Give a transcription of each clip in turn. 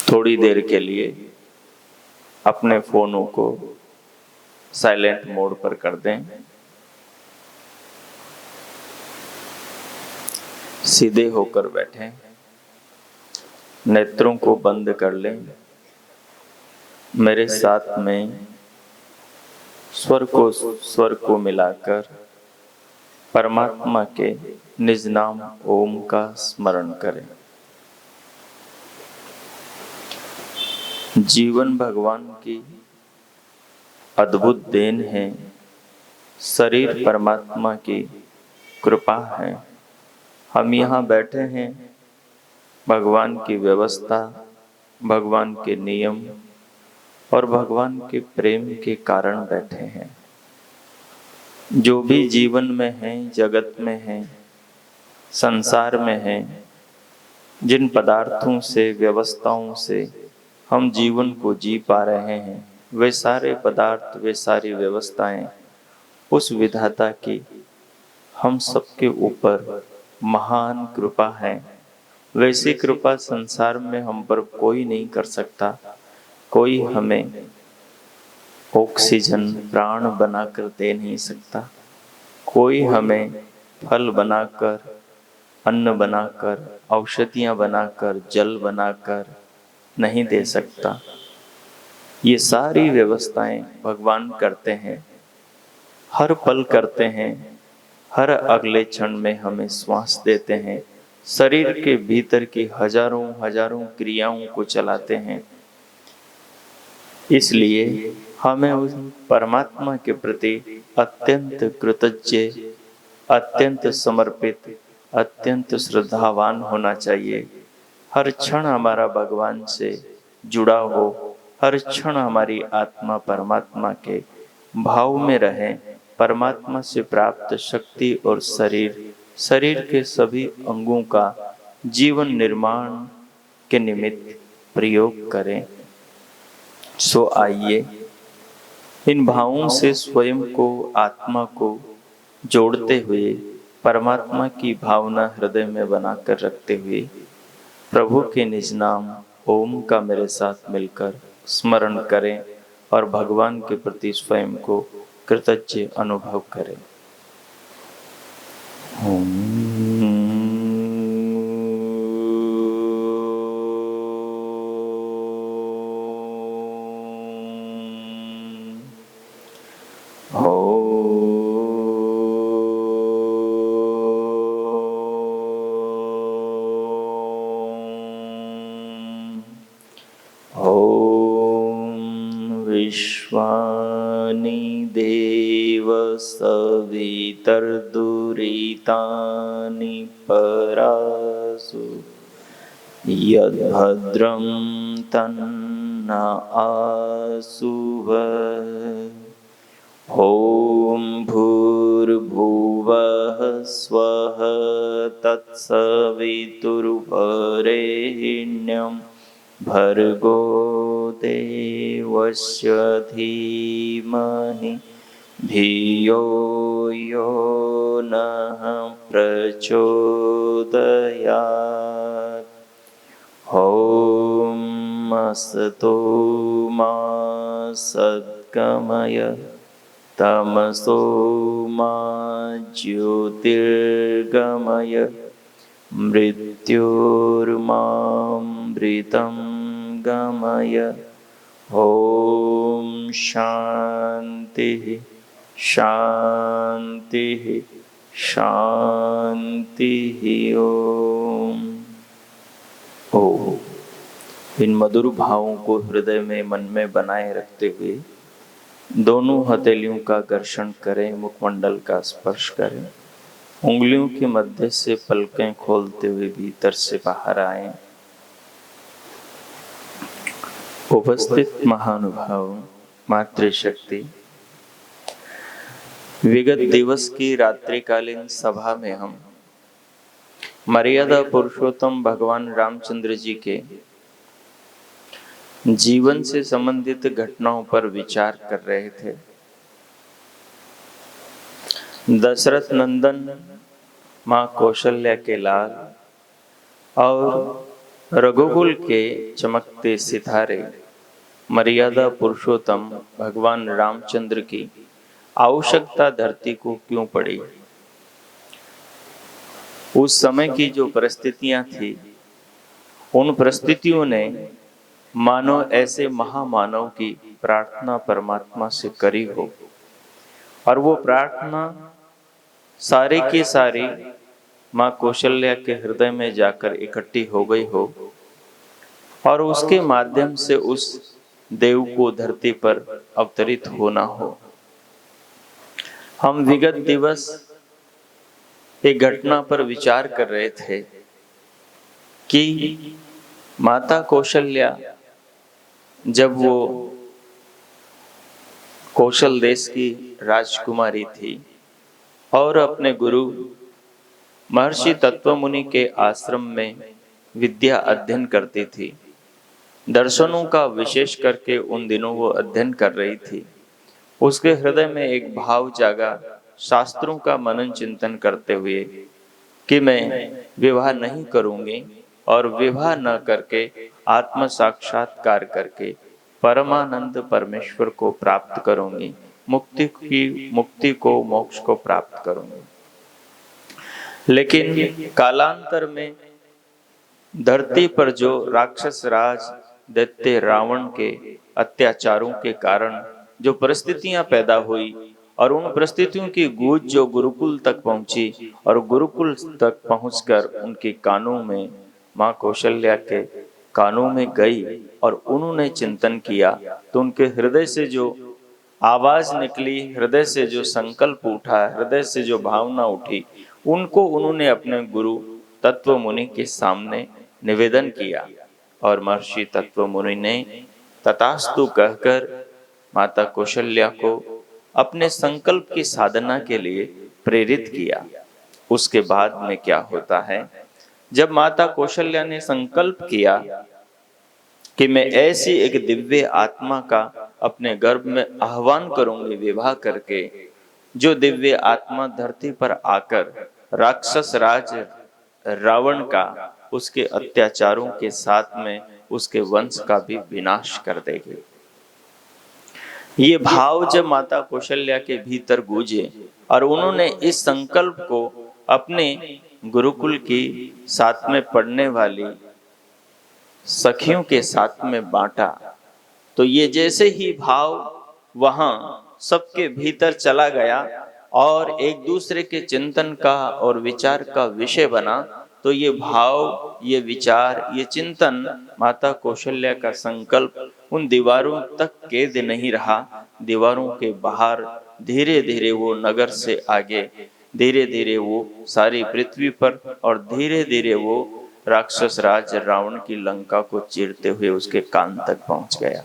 थोड़ी देर के लिए अपने फोनों को साइलेंट मोड पर कर दें। सीधे होकर बैठें, नेत्रों को बंद कर लें। मेरे साथ में स्वर को मिलाकर परमात्मा के निज नाम ओम का स्मरण करें। जीवन भगवान की अद्भुत देन है, शरीर परमात्मा की कृपा है। हम यहाँ बैठे हैं भगवान की व्यवस्था, भगवान के नियम और भगवान के प्रेम के कारण बैठे हैं। जो भी जीवन में हैं, जगत में हैं, संसार में हैं, जिन पदार्थों से, व्यवस्थाओं से हम जीवन को जी पा रहे हैं, वे सारे पदार्थ, वे सारी व्यवस्थाएं उस विधाता की हम सबके ऊपर महान कृपा है। वैसी कृपा संसार में हम पर कोई नहीं कर सकता। कोई हमें ऑक्सीजन प्राण बनाकर दे नहीं सकता। कोई हमें फल बनाकर, अन्न बनाकर, औषधियाँ बनाकर, जल बनाकर नहीं दे सकता। ये सारी व्यवस्थाएं भगवान करते हैं, हर पल करते हैं। हर अगले क्षण में हमें श्वास देते हैं, शरीर के भीतर की हजारों हजारों क्रियाओं को चलाते हैं। इसलिए हमें उस परमात्मा के प्रति अत्यंत कृतज्ञ, अत्यंत समर्पित, अत्यंत श्रद्धावान होना चाहिए। हर क्षण हमारा भगवान से जुड़ा हो, हर क्षण हमारी आत्मा परमात्मा के भाव में रहे। परमात्मा से प्राप्त शक्ति और शरीर के सभी अंगों का जीवन निर्माण के निमित्त प्रयोग करें। सो आइए इन भावों से स्वयं को, आत्मा को जोड़ते हुए, परमात्मा की भावना हृदय में बनाकर रखते हुए प्रभु के निज नाम ओम का मेरे साथ मिलकर स्मरण करें और भगवान के प्रति स्वयं को कृतज्ञ अनुभव करें। विश्वानि देव सवितर्दुरितानि परासु यद्भद्रं तन्न आसुव। ॐ भूर्भुवः स्वः तत्सवितुर्वरेण्यं भर्गो देवस्य धीमहि धियो यो नः प्रचोदयात्। ॐ असतो मा सद्गमय तमसो मा ज्योतिर्गमय मृत्योर्मामृतं गमय। ॐ शान्तिः शान्तिः शान्तिः। ओम। इन मधुर भावों को हृदय में, मन में बनाए रखते हुए दोनों हथेलियों का घर्षण करें, मुखमंडल का स्पर्श करें, उंगलियों के मध्य से पलकें खोलते हुए भीतर से बाहर आए। उपस्थित महानुभाव, मातृशक्ति, विगत दिवस की रात्रिकालीन सभा में हम मर्यादा पुरुषोत्तम भगवान रामचंद्र जी के जीवन से संबंधित घटनाओं पर विचार कर रहे थे। दशरथ नंदन, माँ कौशल्या के लाल और रघुकुल के चमकते सितारे मर्यादा पुरुषोत्तम भगवान रामचंद्र की आवश्यकता धरती को क्यों पड़ी? उस समय की जो परिस्थितियां थी, उन परिस्थितियों ने मानो ऐसे महामानव की प्रार्थना परमात्मा से करी हो, और वो प्रार्थना सारी की सारी माँ कौशल्या के हृदय में जाकर इकट्ठी हो गई हो, और उसके माध्यम से उस देव को धरती पर अवतरित होना हो। हम विगत दिवस एक घटना पर विचार कर रहे थे कि माता कौशल्या जब वो कौशल देश की राजकुमारी थी और अपने गुरु महर्षि तत्वमुनि के आश्रम में विद्या अध्ययन करती थी, दर्शनों का विशेष करके उन दिनों वो अध्ययन कर रही थी, उसके हृदय में एक भाव जागा शास्त्रों का मनन चिंतन करते हुए कि मैं विवाह नहीं करूंगी और विवाह न करके आत्म साक्षात्कार करके परमानंद परमेश्वर को प्राप्त करूंगी, मुक्ति को मोक्ष को प्राप्त करूंगी। लेकिन कालांतर में धरती पर जो राक्षस राज दैत्य रावण के अत्याचारों के कारण जो परिस्थितियां पैदा हुई, और उन परिस्थितियों की गूंज जो गुरुकुल तक पहुंची, और गुरुकुल तक पहुंचकर उनके कानों में, माँ कौशल्या के कानों में गई और उन्होंने चिंतन किया, तो उनके हृदय से जो आवाज निकली, हृदय से जो संकल्प उठा, हृदय से जो भावना उठी, उनको उन्होंने अपने गुरु तत्व मुनि के सामने निवेदन किया। और महर्षि तत्व मुनि ने तथास्तु कहकर माता कौशल्या को अपने संकल्प की साधना के लिए प्रेरित किया। उसके बाद में क्या होता है, जब माता कौशल्या ने संकल्प किया कि मैं ऐसी एक दिव्य आत्मा का अपने गर्भ में आह्वान करूंगी विवाह करके, जो दिव्य आत्मा धरती पर आकर राक्षस राज रावण का, उसके अत्याचारों के साथ में उसके वंश का भी विनाश कर देगी। ये भाव जब माता कौशल्या के भीतर गूंजे और उन्होंने इस संकल्प को अपने गुरुकुल की साथ में पढ़ने वाली सखियों के साथ में बांटा, तो ये जैसे ही भाव वहां सबके भीतर चला गया और एक दूसरे के चिंतन का और विचार का विषय बना, तो ये भाव, ये विचार, ये चिंतन, माता कौशल्या का संकल्प उन दीवारों तक कैद नहीं रहा। दीवारों के बाहर धीरे धीरे वो नगर से आगे, धीरे धीरे वो सारी पृथ्वी पर, और धीरे धीरे वो राक्षस राज रावण की लंका को चीरते हुए उसके कान तक पहुंच गया।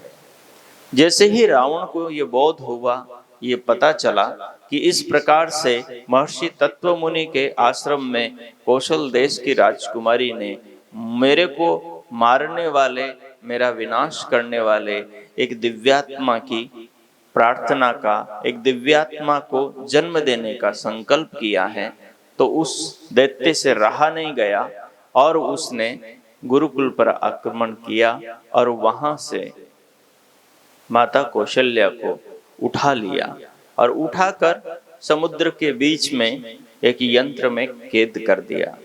जैसे ही रावण को ये बोध हुआ, ये पता चला कि इस प्रकार से महर्षि तत्व मुनि के आश्रम में कौशल देश की राजकुमारी ने मेरे को मारने वाले, मेरा विनाश करने वाले एक दिव्यात्मा की प्रार्थना का, एक दिव्यात्मा को जन्म देने का संकल्प किया है, तो उस दैत्य से रहा नहीं गया और उसने गुरुकुल पर आक्रमण किया और वहां से माता कौशल्या को उठा लिया और उठाकर समुद्र के बीच में एक यंत्र में कैद कर दिया,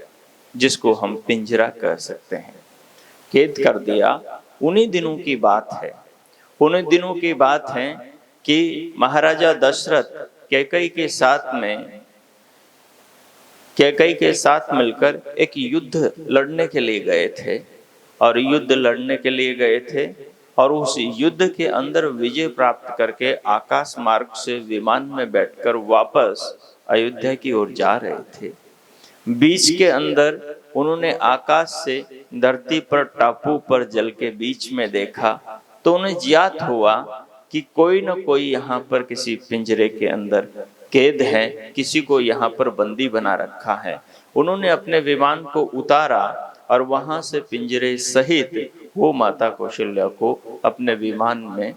जिसको हम पिंजरा कह सकते हैं। कैद कर दिया। उन्हीं दिनों की बात है, उन्हीं दिनों की बात है कि महाराजा दशरथ कैकई के साथ मिलकर एक युद्ध लड़ने के लिए गए थे, और युद्ध लड़ने के लिए गए थे और उस युद्ध के अंदर विजय प्राप्त करके आकाश मार्ग से विमान में बैठकर वापस अयोध्या की ओर जा रहे थे। बीच के अंदर उन्होंने आकाश से धरती पर, टापू पर, जल के बीच में देखा, तो उन्हें ज्ञात हुआ कि कोई न कोई यहाँ पर किसी पिंजरे के अंदर कैद है, किसी को यहाँ पर बंदी बना रखा है। उन्होंने अपने विमान को उतारा और वहां से पिंजरे सहित वो माता कौशल्या को अपने विमान में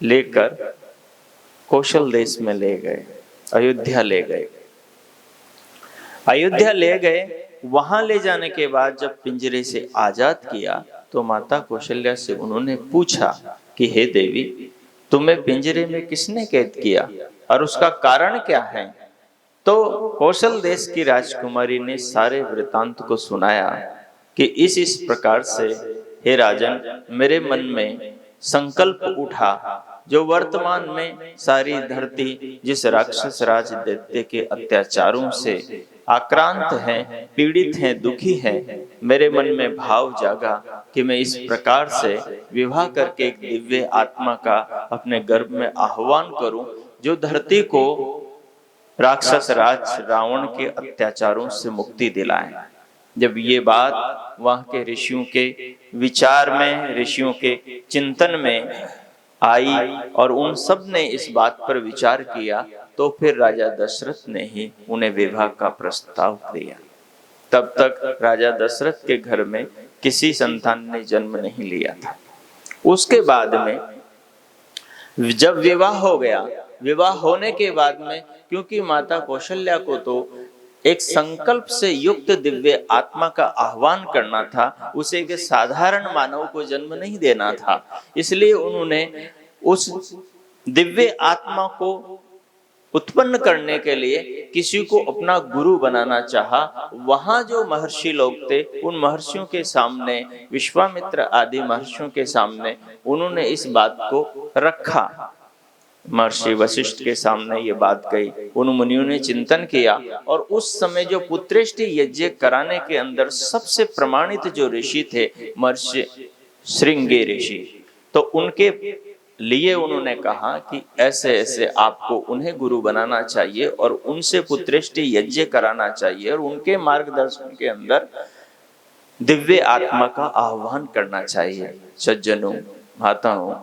लेकर कौशल देश में ले गए, अयोध्या ले गए। अयोध्या ले गए वहां ले जाने के बाद जब पिंजरे से आजाद किया तो माता कौशल्या से उन्होंने पूछा कि हे देवी, तुम्हें पिंजरे में किसने कैद किया और उसका कारण क्या है? तो कौशल देश की राजकुमारी ने सारे वृतांत को सुनाया कि इस प्रकार से हे राजन, मेरे मन में संकल्प उठा, जो वर्तमान में सारी धरती जिस राक्षस राज दैत्य के अत्याचारों से आक्रांत है, पीड़ित है, दुखी है, मेरे मन में भाव जागा कि मैं इस प्रकार से विवाह करके एक दिव्य आत्मा का अपने गर्भ में आह्वान करूं, जो धरती को राक्षस राज रावण के अत्याचारों से मुक्ति दिलाए। जब ये बात वहां के ऋषियों के विचार में, ऋषियों के चिंतन में आई और उन सब ने इस बात पर विचार किया, तो फिर राजा दशरथ ने ही उन्हें विवाह का प्रस्ताव दिया। तब तक राजा दशरथ के घर में किसी संतान ने जन्म नहीं लिया था। उसके बाद में जब विवाह हो गया, विवाह होने के बाद में क्योंकि माता कौशल्या को तो एक संकल्प से युक्त दिव्य आत्मा का आह्वान करना था, उसे एक साधारण मानव को जन्म नहीं देना था, इसलिए उन्होंने उस दिव्य आत्मा को उत्पन्न करने के लिए किसी को अपना गुरु बनाना चाहा। वहां जो महर्षि लोग थे, उन महर्षियों के सामने, विश्वामित्र आदि महर्षियों के सामने उन्होंने इस बात को रखा। महर्षि वशिष्ठ के सामने ये बात कही, उन मुनियों ने चिंतन किया और उस समय जो पुत्रेष्टि यज्ञ कराने के अंदर सबसे प्रमाणित जो ऋषि थे, महर्षि श्रृंगी ऋषि, तो उनके लिए उन्होंने कहा कि ऐसे ऐसे आपको उन्हें गुरु बनाना चाहिए और उनसे पुत्रेष्टि यज्ञ कराना चाहिए और उनके मार्गदर्शन के अंदर दिव्य आत्मा का आह्वान करना चाहिए। सज्जनों, माताओं,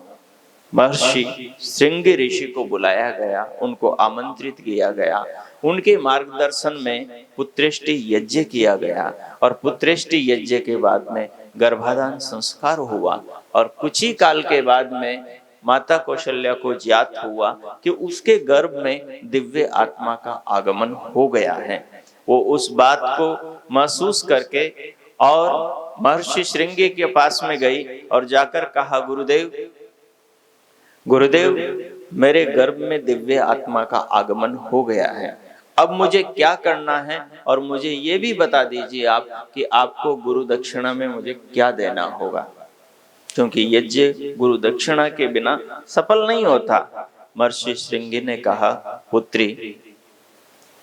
महर्षि श्रृंगी ऋषि को बुलाया गया, उनको आमंत्रित किया गया, उनके मार्गदर्शन में पुत्रेष्टि यज्ञ किया गया और पुत्रेष्टि यज्ञ के बाद में गर्भाधान संस्कार हुआ और कुछ ही काल के बाद में माता कौशल्या को ज्ञात हुआ कि उसके गर्भ में दिव्य आत्मा का आगमन हो गया है। वो उस बात को महसूस करके और महर्षि श्रृंगी के पास में गई और जाकर कहा, गुरुदेव, गुरुदेव, मेरे गर्भ में दिव्य आत्मा का आगमन हो गया है, अब मुझे क्या करना है और मुझे ये भी बता दीजिए आप कि आपको गुरु दक्षिणा में मुझे क्या देना होगा, क्योंकि यज्ञ गुरु दक्षिणा के बिना सफल नहीं होता। महर्षि श्रृंगी ने कहा, पुत्री,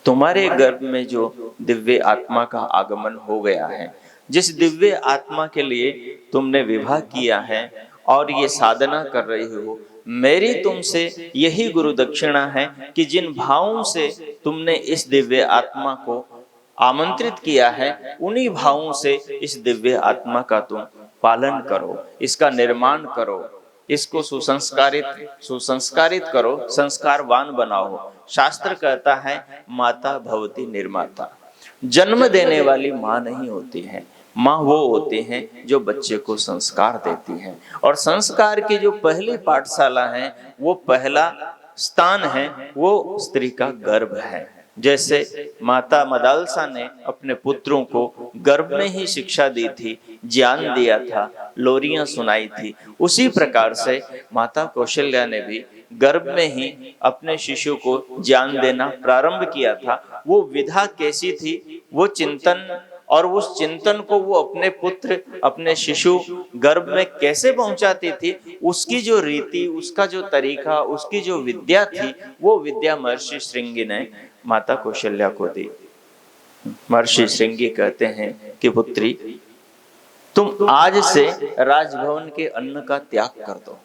तुम्हारे गर्भ में जो दिव्य आत्मा का आगमन हो गया है, जिस दिव्य आत्मा के लिए तुमने विवाह किया है और ये साधना कर रही हो, मेरी तुमसे यही गुरु दक्षिणा है कि जिन भावों से तुमने इस दिव्य आत्मा को आमंत्रित किया है, उन्हीं भावों से इस दिव्य आत्मा का तुम पालन करो, इसका निर्माण करो, इसको सुसंस्कारित करो, संस्कारवान बनाओ। शास्त्र कहता है, माता भवती निर्माता। जन्म देने वाली माँ नहीं होती है, माँ वो होती हैं जो बच्चे को संस्कार देती हैं, और संस्कार की जो पहली पाठशाला है, वो पहला स्थान है, वो स्त्री का गर्भ है। जैसे माता मदालसा ने अपने पुत्रों को गर्भ में ही शिक्षा दी थी, ज्ञान दिया था, लोरियां सुनाई थी, उसी प्रकार से माता कौशल्या ने भी गर्भ में ही अपने शिशु को ज्ञान देना प्रारंभ किया था। वो विधा कैसी थी, वो चिंतन, और उस चिंतन को वो अपने पुत्र, अपने शिशु गर्भ में कैसे पहुंचाती थी, उसकी जो रीति, उसका जो तरीका, उसकी जो विद्या थी, वो विद्या महर्षि श्रृंगी ने माता कौशल्या को दी। महर्षि श्रृंगी कहते हैं कि पुत्री, तुम आज से राजभवन के अन्न का त्याग कर दो,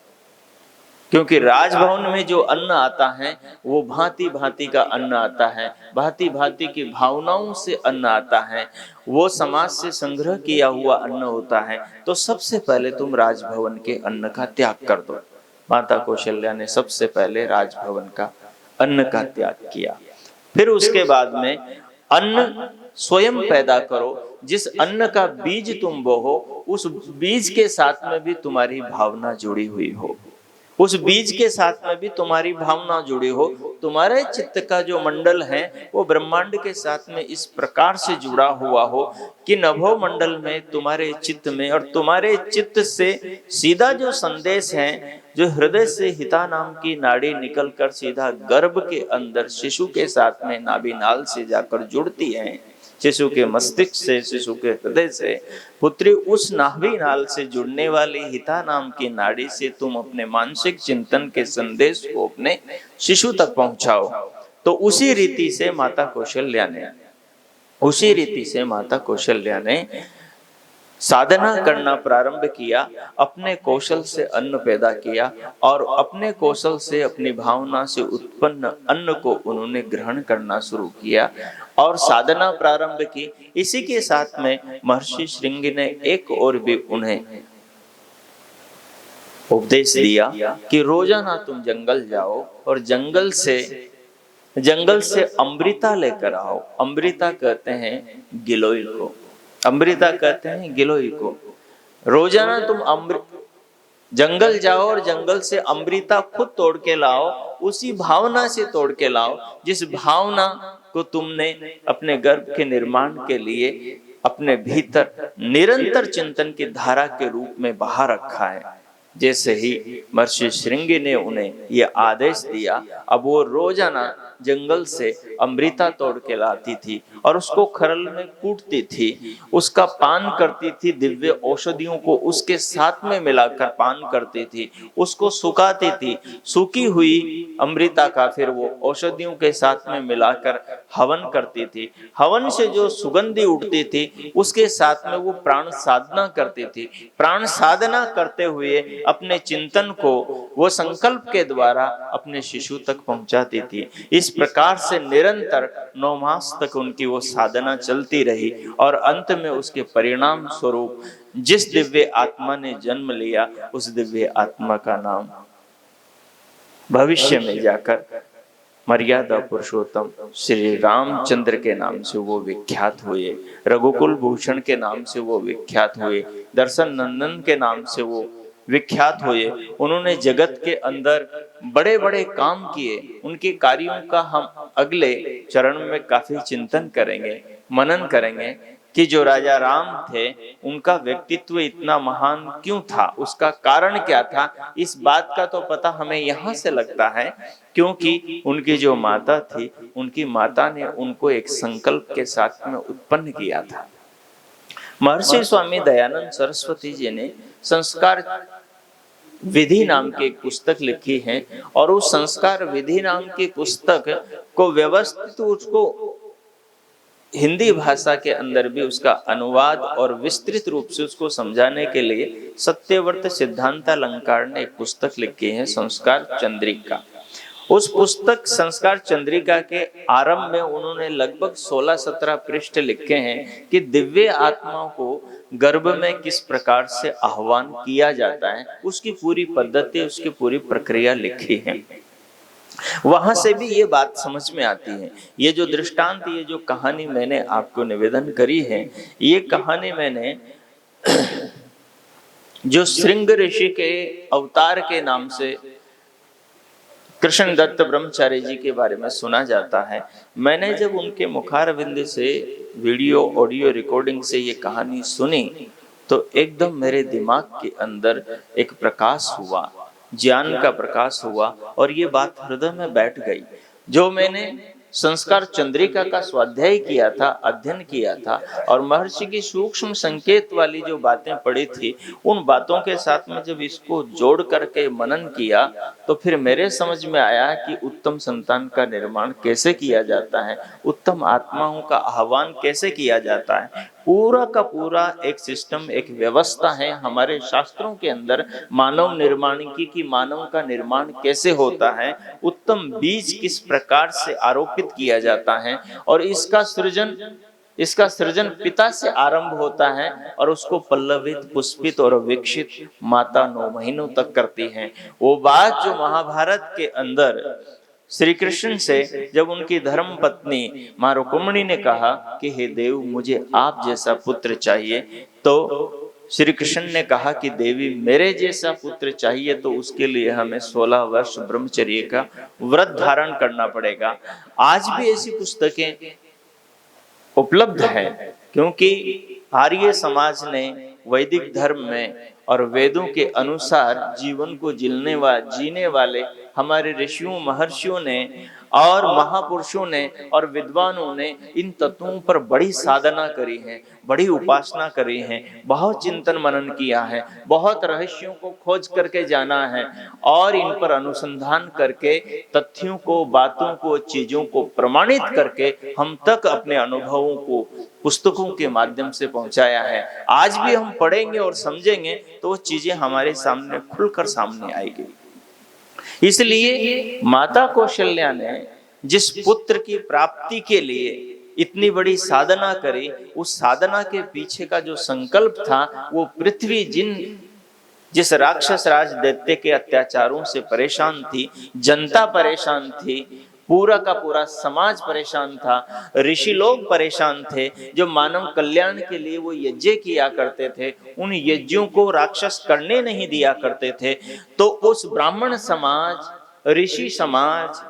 क्योंकि राजभवन में जो अन्न आता है वो भांति भांति का अन्न आता है, भांति भांति की भावनाओं से अन्न आता है, वो समाज से संग्रह किया हुआ अन्न होता है। तो सबसे पहले तुम राजभवन के अन्न का त्याग कर दो। माता कौशल्या ने सबसे पहले राजभवन का अन्न का त्याग किया। फिर उसके बाद में अन्न स्वयं पैदा करो, जिस अन्न का बीज तुम बोहो, उस बीज के साथ में भी तुम्हारी भावना जुड़ी हुई हो। उस बीज के साथ में भी तुम्हारी भावना जुड़ी हो। तुम्हारे चित्त का जो मंडल है वो ब्रह्मांड के साथ में इस प्रकार से जुड़ा हुआ हो कि नभो मंडल में तुम्हारे चित्त में और तुम्हारे चित्त से सीधा जो संदेश है, जो हृदय से हिता नाम की नाड़ी निकलकर सीधा गर्भ के अंदर शिशु के साथ में नाभि नाल से जाकर जुड़ती है, शिशु के मस्तिष्क से, शिशु के हृदय से, पुत्री उस नाभि नाल से जुड़ने वाली हिता नाम की नाड़ी से तुम अपने मानसिक चिंतन के संदेश को अपने शिशु तक पहुंचाओ। तो उसी रीति से माता कौशल्या ने साधना करना प्रारंभ किया, अपने कौशल से अन्न पैदा किया और अपने कौशल से, अपनी भावना से उत्पन्न अन्न को उन्होंने ग्रहण करना शुरू किया और साधना प्रारंभ की। इसी के साथ में महर्षि श्रृंगी ने एक और भी उन्हें उपदेश दिया कि रोजाना तुम जंगल जाओ और जंगल से अमृता लेकर आओ। अमृता कहते हैं गिलोय को, अमृता कहते हैं गिलोय को। रोजाना तुम जंगल जाओ और जंगल से अमृता खुद तोड़ के लाओ, उसी भावना से तोड़ के लाओ जिस भावना को तुमने अपने गर्भ के निर्माण के लिए अपने भीतर निरंतर चिंतन की धारा के रूप में बहा रखा है। जैसे ही महर्षि श्रृंगी ने उन्हें यह आदेश दिया, अब वो रोजाना जंगल से अमृता तोड़ के लाती थी और उसको खरल में कूटती थी, उसका पान करती थी, दिव्य औषधियों को उसके साथ में मिलाकर पान करती थी, उसको सुखाती थी, सूखी हुई अमृता का फिर वो औषधियों के साथ में मिलाकर हवन करती थी। हवन से जो सुगंधी उठती थी उसके साथ में वो प्राण साधना करती थी। प्राण साधना करते हुए अपने चिंतन को वो संकल्प के द्वारा अपने शिशु तक पहुंचाती थी। इस प्रकार से निरंतर 9 मास तक उनकी वो साधना चलती रही और अंत में उसके परिणाम स्वरूप जिस दिव्य आत्मा ने जन्म लिया, उस दिव्य आत्मा का नाम भविष्य में जाकर मर्यादा पुरुषोत्तम श्री रामचंद्र के नाम से वो विख्यात हुए, रघुकुल भूषण के नाम से वो विख्यात हुए, दर्शन नंदन के नाम से वो विख्यात हुए। उन्होंने जगत के अंदर बड़े बड़े काम किए। उनके कार्यों का हम अगले चरण में काफी चिंतन करेंगे, मनन करेंगे कि जो राजा राम थे उनका व्यक्तित्व इतना महान क्यों था, उसका कारण क्या था। इस बात का तो पता हमें यहाँ से लगता है क्योंकि उनकी जो माता थी, उनकी माता ने उनको एक संकल्प के साथ में उत्पन्न किया था। महर्षि स्वामी दयानंद सरस्वती जी ने संस्कार विधि नाम की एक पुस्तक लिखी है और उस संस्कार विधि नाम की पुस्तक को व्यवस्थित उसको हिंदी भाषा के अंदर भी उसका अनुवाद और विस्तृत रूप से उसको समझाने के लिए सत्यव्रत सिद्धांतालंकार ने एक पुस्तक लिखी है, संस्कार चंद्रिका। उस पुस्तक संस्कार चंद्रिका के आरंभ में उन्होंने लगभग 16-17 पृष्ठ लिखे हैं कि दिव्य आत्माओं को गर्भ में किस प्रकार से आह्वान किया जाता है, उसकी पूरी पद्धति, उसकी पूरी प्रक्रिया लिखी है। वहां से भी ये बात समझ में आती है। ये जो दृष्टांत, ये जो कहानी मैंने आपको निवेदन करी है, ये कहानी मैंने जो श्रृंग ऋषि के अवतार के नाम से कृष्ण दत्त ब्रह्मचारी जी के बारे में सुना जाता है। मैंने जब उनके मुखारविंद से वीडियो ऑडियो रिकॉर्डिंग से ये कहानी सुनी तो एकदम मेरे दिमाग के अंदर एक प्रकाश हुआ, ज्ञान का प्रकाश हुआ और ये बात हृदय में बैठ गई। जो मैंने संस्कार चंद्रिका का स्वाध्याय किया था, अध्ययन किया था और महर्षि की सूक्ष्म संकेत वाली जो बातें पढ़ी थी, उन बातों के साथ में जब इसको जोड़ करके मनन किया तो फिर मेरे समझ में आया कि उत्तम संतान का निर्माण कैसे किया जाता है, उत्तम आत्माओं का आह्वान कैसे किया जाता है। पूरा का पूरा एक सिस्टम, एक व्यवस्था है हमारे शास्त्रों के अंदर मानव निर्माण की मानव का निर्माण कैसे होता है, उत्तम बीज किस प्रकार से आरोपित किया जाता है और इसका सृजन पिता से आरंभ होता है और उसको पल्लवित, पुष्पित और विकसित माता 9 महीनों तक करती है। वो बात जो महाभारत के अंदर श्री कृष्ण से जब उनकी धर्म पत्नी मां रुक्मिणी ने कहा कि हे देव, मुझे आप जैसा पुत्र चाहिए, तो श्री कृष्ण ने कहा कि देवी मेरे जैसा पुत्र चाहिए तो उसके लिए हमें 16 वर्ष ब्रह्मचर्य का व्रत धारण करना पड़ेगा। आज भी ऐसी पुस्तकें उपलब्ध है, क्योंकि आर्य समाज ने वैदिक धर्म में और वेदों के अनुसार जीवन को जीने वाले हमारे ऋषियों महर्षियों ने और महापुरुषों ने और विद्वानों ने इन तत्वों पर बड़ी साधना करी है, बड़ी उपासना करी है, बहुत चिंतन मनन किया है, बहुत रहस्यों को खोज करके जाना है और इन पर अनुसंधान करके तथ्यों को, बातों को, चीजों को प्रमाणित करके हम तक अपने अनुभवों को पुस्तकों के माध्यम से पहुंचाया है। आज भी हम पढ़ेंगे और समझेंगे तो वो चीजें हमारे सामने खुलकर सामने आएगी। इसलिए माता कौशल्या ने जिस पुत्र की प्राप्ति के लिए इतनी बड़ी साधना करी, उस साधना के पीछे का जो संकल्प था वो पृथ्वी जिस राक्षस राज दैत्य के अत्याचारों से परेशान थी, जनता परेशान थी, पूरा का पूरा समाज परेशान था, ऋषि लोग परेशान थे, जो मानव कल्याण के लिए वो यज्ञ किया करते थे, उन यज्ञों को राक्षस करने नहीं दिया करते थे। तो उस ब्राह्मण समाज, ऋषि समाज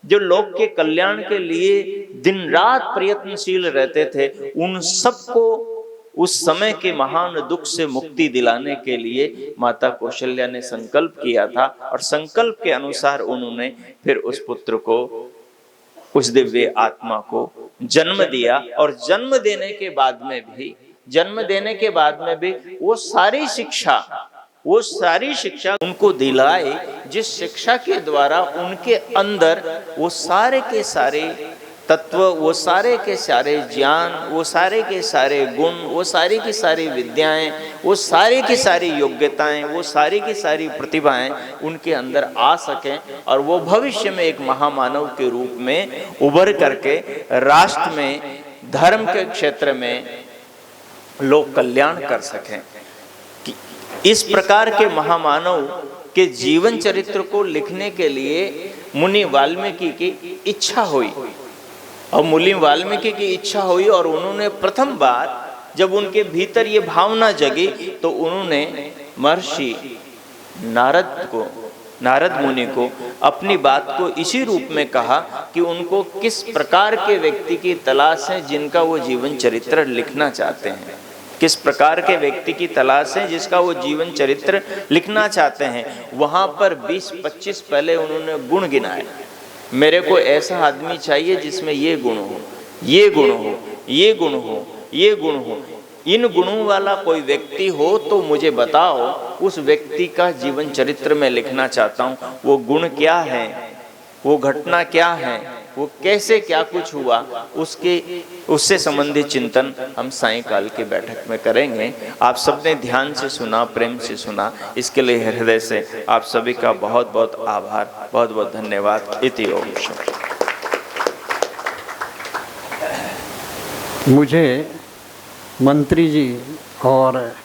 जो लोक के कल्याण के लिए दिन रात प्रयत्नशील रहते थे, उन सबको उस समय के महान दुख से मुक्ति दिलाने के लिए माता कौशल्या ने संकल्प किया था और संकल्प के अनुसार उन्होंने फिर उस पुत्र को, उस दिव्य आत्मा को जन्म दिया। और जन्म देने के बाद में भी वो सारी शिक्षा उनको दिलाई, जिस शिक्षा के द्वारा उनके अंदर वो सारे के सारे तत्व, वो सारे के सारे ज्ञान, वो सारे के सारे गुण, वो सारी की सारी विद्याएं, वो सारी की सारी योग्यताएं, वो सारी की सारी प्रतिभाएं उनके अंदर आ सकें और वो भविष्य में एक महामानव के रूप में उभर करके राष्ट्र में, धर्म के क्षेत्र में लोक कल्याण कर सकें। इस प्रकार के महामानव के जीवन चरित्र को लिखने के लिए मुनि वाल्मीकि की इच्छा हुई और मुनि वाल्मीकि की इच्छा हुई और उन्होंने प्रथम बार जब उनके भीतर ये भावना जगी तो उन्होंने महर्षि नारद मुनि को अपनी बात को इसी रूप में कहा कि उनको किस प्रकार के व्यक्ति की तलाश है जिनका वो जीवन चरित्र लिखना चाहते हैं, किस प्रकार के व्यक्ति की तलाश है जिसका वो जीवन चरित्र लिखना चाहते हैं। वहां पर 20-25 पहले उन्होंने गुण गिनाए, मेरे को ऐसा आदमी चाहिए जिसमें ये गुण हो, ये गुण हो, ये गुण हो, ये गुण हो, इन गुणों वाला कोई व्यक्ति हो तो मुझे बताओ, उस व्यक्ति का जीवन चरित्र में लिखना चाहता हूँ। वो गुण क्या है, वो घटना क्या है, वो कैसे क्या कुछ हुआ, उससे संबंधित चिंतन हम सायंकाल की बैठक में करेंगे। आप सबने ध्यान से सुना, प्रेम से सुना, इसके लिए हृदय से आप सभी का बहुत बहुत आभार, बहुत बहुत धन्यवाद। इति ओम। मुझे मंत्री जी और